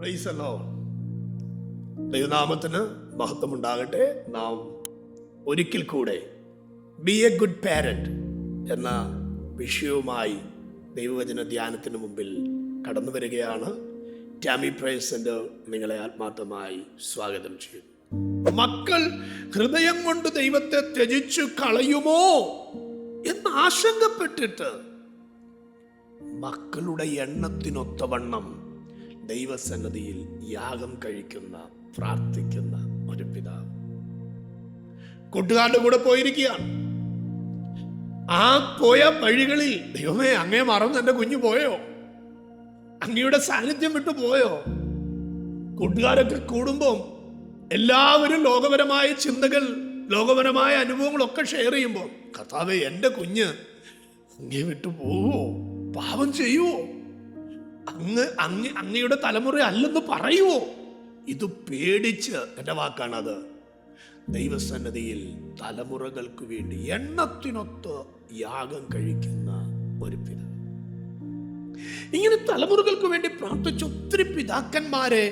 Praise the Lord. ദൈവനാമത്തിന് മഹത്വമുണ്ടാകട്ടെ. നാം ഒരിക്കൽ കൂടെ ബി എ ഗുഡ് പാരന്റ് എന്ന വിഷയവുമായി ദൈവവചന ധ്യാനത്തിന് മുമ്പിൽ കടന്നു വരികയാണ്. ടാമി പ്രൈസ് സെന്റർ നിങ്ങളെ ആത്മാർത്ഥമായി സ്വാഗതം ചെയ്യുന്നു. മക്കൾ ഹൃദയം കൊണ്ട് ദൈവത്തെ ത്യജിച്ചു കളയുമോ എന്ന് ആശങ്കപ്പെട്ടിട്ട് മക്കളുടെ എണ്ണത്തിനൊത്തവണ്ണം ദൈവസന്നിധിയിൽ യാഗം കഴിക്കുന്ന, പ്രാർത്ഥിക്കുന്ന ഒരു പിതാവ് കൂട്ടുകാരുടെ കൂടെ പോയിരിക്കുകയാണ്. ആ പോയ വഴികളിൽ ദൈവമേ, അങ്ങേ മറന്ന് എന്റെ കുഞ്ഞു പോയോ? അങ്ങയുടെ സാന്നിധ്യം വിട്ടു പോയോ? കൂട്ടുകാരൊക്കെ കൂടുമ്പോൾ എല്ലാവരും ലോകപരമായ ചിന്തകൾ, ലോകപരമായ അനുഭവങ്ങളൊക്കെ ഷെയർ ചെയ്യുമ്പോൾ കർത്താവേ, എൻ്റെ കുഞ്ഞ് അങ്ങേ വിട്ടു പോവോ? പാപം ചെയ്യുവോ? അങ്ങയുടെ തലമുറ അല്ലെന്ന് പറയുവോ? ഇത് പേടിച്ച്, എൻ്റെ വാക്കാണത്, ദൈവസന്നിധിയിൽ തലമുറകൾക്ക് വേണ്ടി എണ്ണത്തിനൊത്ത് യാഗം കഴിക്കുന്ന ഒരു പിതാവ്. ഇങ്ങനെ തലമുറകൾക്ക് വേണ്ടി പ്രാർത്ഥിച്ച ഒത്തിരി പിതാക്കന്മാരെ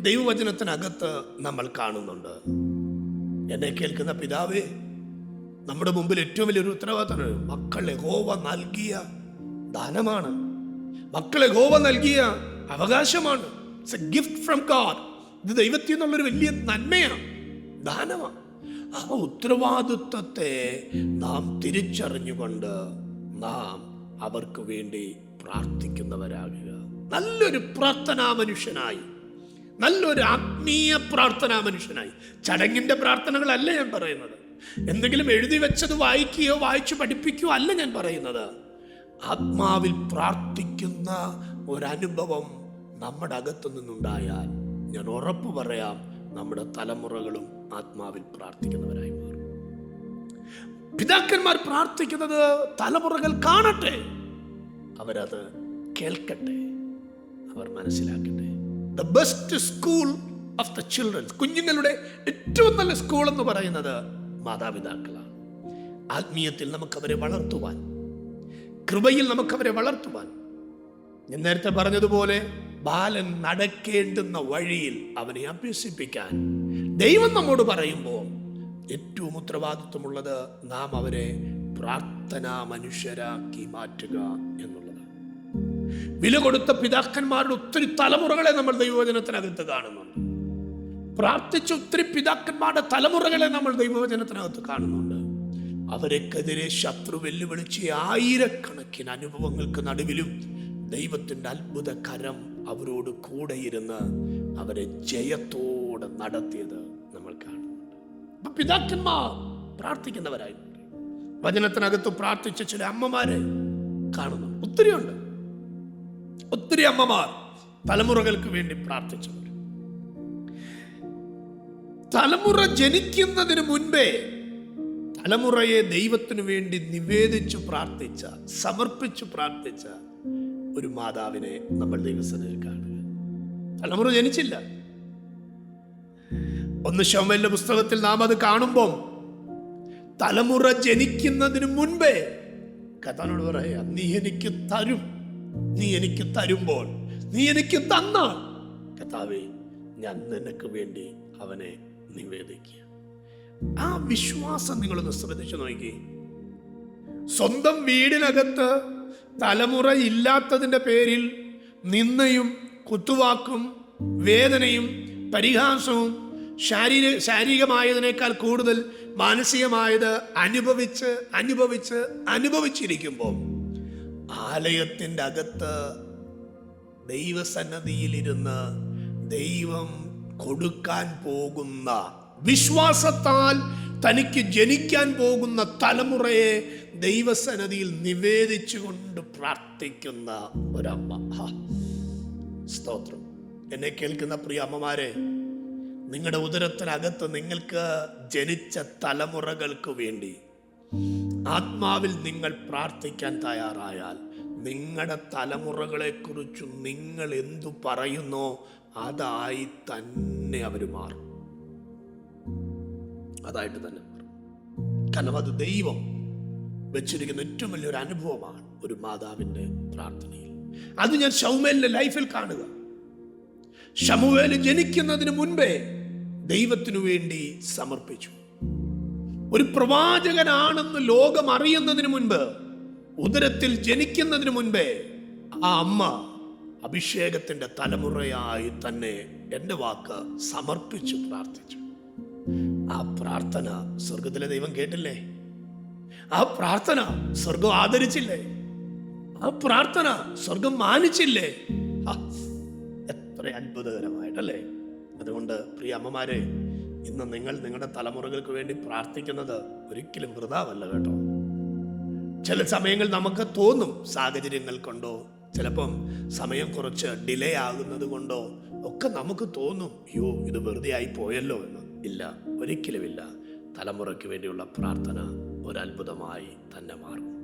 ദൈവവചനത്തിനകത്ത് നമ്മൾ കാണുന്നുണ്ട്. എന്നെ കേൾക്കുന്ന പിതാവേ, നമ്മുടെ മുമ്പിൽ ഏറ്റവും വലിയൊരു ഉത്തരവാദിത്തമാണ്. മക്കൾ യഹോവ നൽകിയ ദാനമാണ്. മക്കൾ യഹോവ നൽകിയ അവകാശമാണ്. It's A gift from God. ഇത് ദൈവത്തിൽ നിന്നുള്ളൊരു വലിയ നന്മയാണ്, ദാനമാണ്. ആ ഉത്തരവാദിത്വത്തെ നാം തിരിച്ചറിഞ്ഞുകൊണ്ട് നാം അവർക്ക് വേണ്ടി പ്രാർത്ഥിക്കുന്നവരാകുക. നല്ലൊരു പ്രാർത്ഥനാ മനുഷ്യനായി, നല്ലൊരു ആത്മീയ പ്രാർത്ഥനാ മനുഷ്യനായി. ചടങ്ങിന്റെ പ്രാർത്ഥനകളല്ല ഞാൻ പറയുന്നത്. എന്തെങ്കിലും എഴുതി വെച്ചത് വായിക്കുകയോ വായിച്ചു പഠിപ്പിക്കുകയോ അല്ല ഞാൻ പറയുന്നത്. ആത്മാവിൽ പ്രാർത്ഥിക്കുന്ന ഒരനുഭവം നമ്മുടെ അകത്തു നിന്നുണ്ടായാൽ ഞാൻ ഉറപ്പ് പറയാം, നമ്മുടെ തലമുറകളും ആത്മാവിൽ പ്രാർത്ഥിക്കുന്നവരായി മാറും. പിതാക്കന്മാർ പ്രാർത്ഥിക്കുന്നത് തലമുറകൾ കാണട്ടെ, അവരത് കേൾക്കട്ടെ, അവർ മനസ്സിലാക്കട്ടെ. The best school of the children, കുഞ്ഞുങ്ങളുടെ ഏറ്റവും നല്ല സ്കൂൾ എന്ന് പറയുന്നത് മാതാപിതാക്കളാണ്. ആത്മീയത്തിൽ നമുക്കവരെ വളർത്തുവാൻ, കൃപയിൽ നമുക്കവരെ വളർത്തുവാൻ, ഞാൻ നേരത്തെ പറഞ്ഞതുപോലെ ബാലൻ നടക്കേണ്ടുന്ന വഴിയിൽ അവനെ അഭ്യസിപ്പിക്കാൻ ദൈവം നമ്മോട് പറയുമ്പോൾ ഏറ്റവും ഉത്തരവാദിത്വമുള്ളത് നാം അവരെ പ്രാർത്ഥനാ മനുഷ്യരാക്കി മാറ്റുക എന്നുള്ളതാണ്. വില കൊടുത്ത പിതാക്കന്മാരുടെ ഒത്തിരി തലമുറകളെ നമ്മൾ ദൈവവചനത്തിനകത്ത് കാണുന്നുണ്ട്. പ്രാർത്ഥിച്ച ഒത്തിരി പിതാക്കന്മാരുടെ തലമുറകളെ നമ്മൾ ദൈവവചനത്തിനകത്ത് കാണുന്നുണ്ട്. അവരെക്കെതിരെ ശത്രു വെല്ലുവിളിച്ച് ആയിരക്കണക്കിന് അനുഭവങ്ങൾക്ക് നടുവിലും ദൈവത്തിൻ്റെ അത്ഭുത കരം അവരോട് കൂടെ ഇരുന്ന് അവരെ ജയത്തോടെ നടത്തിയത് നമ്മൾ കാണുന്നുണ്ട്. അപ്പൊ പിതാക്കന്മാർ പ്രാർത്ഥിക്കുന്നവരായിട്ടുണ്ട്. വചനത്തിനകത്ത് പ്രാർത്ഥിച്ച ചില അമ്മമാരെ കാണുന്നുണ്ട്. ഒത്തിരിയുണ്ട്, ഒത്തിരി അമ്മമാർ തലമുറകൾക്ക് വേണ്ടി പ്രാർത്ഥിച്ചവർ. തലമുറ ജനിക്കുന്നതിന് മുൻപേ തലമുറയെ ദൈവത്തിനു വേണ്ടി നിവേദിച്ചു പ്രാർത്ഥിച്ച, സമർപ്പിച്ചു പ്രാർത്ഥിച്ച ഒരു മാതാവിനെ നമ്മൾ ദൈവസന്നിധിയിൽ കാണുക. തലമുറ ജനിച്ചില്ല. 1 ശമൂവേലിന്റെ പുസ്തകത്തിൽ നാം അത് കാണുമ്പോൾ തലമുറ ജനിക്കുന്നതിന് മുൻപേ കർത്താവിനോട് പറയാ, നീ എനിക്ക് തരും, നീ എനിക്ക് തരുമ്പോൾ, നീ എനിക്ക് തന്നാൽ കർത്താവേ, ഞാൻ നിനക്ക് വേണ്ടി അവനെ നിവേദിക്കുക. ആ വിശ്വാസം നിങ്ങളൊന്ന് ശ്രദ്ധിച്ചു നോക്കി. സ്വന്തം വീടിനകത്ത് തലമുറ ഇല്ലാത്തതിൻ്റെ പേരിൽ നിന്ദയും കുത്തുവാക്കും വേദനയും പരിഹാസവും ശാരീരികമായതിനേക്കാൾ കൂടുതൽ മാനസികമായത് അനുഭവിച്ചിരിക്കുമ്പോൾ ആലയത്തിൻ്റെ അകത്ത് ദൈവസന്നിധിയിലിരുന്ന് ദൈവം കൊടുക്കാൻ പോകുന്ന, വിശ്വാസത്താൽ തനിക്ക് ജനിക്കാൻ പോകുന്ന തലമുറയെ ദൈവസന്നിധിയിൽ നിവേദിച്ചുകൊണ്ട് പ്രാർത്ഥിക്കുന്ന ഒരമ്മ. സ്തോത്രം. എന്നെ കേൾക്കുന്ന പ്രിയ അമ്മമാരെ, നിങ്ങളുടെ ഉദരത്തിനകത്ത് നിങ്ങൾക്ക് ജനിച്ച തലമുറകൾക്ക് വേണ്ടി ആത്മാവിൽ നിങ്ങൾ പ്രാർത്ഥിക്കാൻ തയ്യാറായാൽ നിങ്ങളുടെ തലമുറകളെ കുറിച്ച് നിങ്ങൾ എന്തു പറയുന്നോ അതായി തന്നെ അവർ മാറും. അതായിട്ട് തന്നെ മാറും. കാരണം അത് ദൈവം വെച്ചിരിക്കുന്ന ഏറ്റവും വലിയൊരു അനുഭവമാണ് ഒരു മാതാവിൻ്റെ പ്രാർത്ഥനയിൽ. അത് ഞാൻ ശമൂവേലിന്റെ ലൈഫിൽ കാണുക. ശമൂവേൽ ജനിക്കുന്നതിന് മുൻപേ ദൈവത്തിനു വേണ്ടി സമർപ്പിച്ചു. ഒരു പ്രവാചകനാണെന്ന് ലോകം അറിയുന്നതിന് മുൻപ്, ഉദരത്തിൽ ജനിക്കുന്നതിന് മുൻപേ ആ അമ്മ അഭിഷേകത്തിന്റെ തലമുറയായി തന്നെ എൻ്റെ വാക്ക് സമർപ്പിച്ചു പ്രാർത്ഥിച്ചു. ആ പ്രാർത്ഥന സ്വർഗത്തിലെ ദൈവം കേട്ടില്ലേ? ആ പ്രാർത്ഥന സ്വർഗം ആദരിച്ചില്ലേ? ആ പ്രാർത്ഥന സ്വർഗം മാനിച്ചില്ലേ? എത്ര അത്ഭുതകരമായിട്ടല്ലേ? അതുകൊണ്ട് പ്രിയ അമ്മമാരെ, ഇന്ന് നിങ്ങൾ നിങ്ങളുടെ തലമുറകൾക്ക് വേണ്ടി പ്രാർത്ഥിക്കുന്നത് ഒരിക്കലും വൃഥാവല്ല കേട്ടോ. ചില സമയങ്ങൾ നമുക്ക് തോന്നും, സാഹചര്യങ്ങൾ കൊണ്ടോ ചിലപ്പം സമയം കുറച്ച് ഡിലേ ആകുന്നത് കൊണ്ടോ ഒക്കെ നമുക്ക് തോന്നും, അയ്യോ ഇത് വെറുതെ ആയി പോയല്ലോ എന്ന്. ഇല്ല, ഒരിക്കലുമില്ല. തലമുറയ്ക്ക് വേണ്ടിയുള്ള പ്രാർത്ഥന ഒരത്ഭുതമായി തന്നെ മാറും.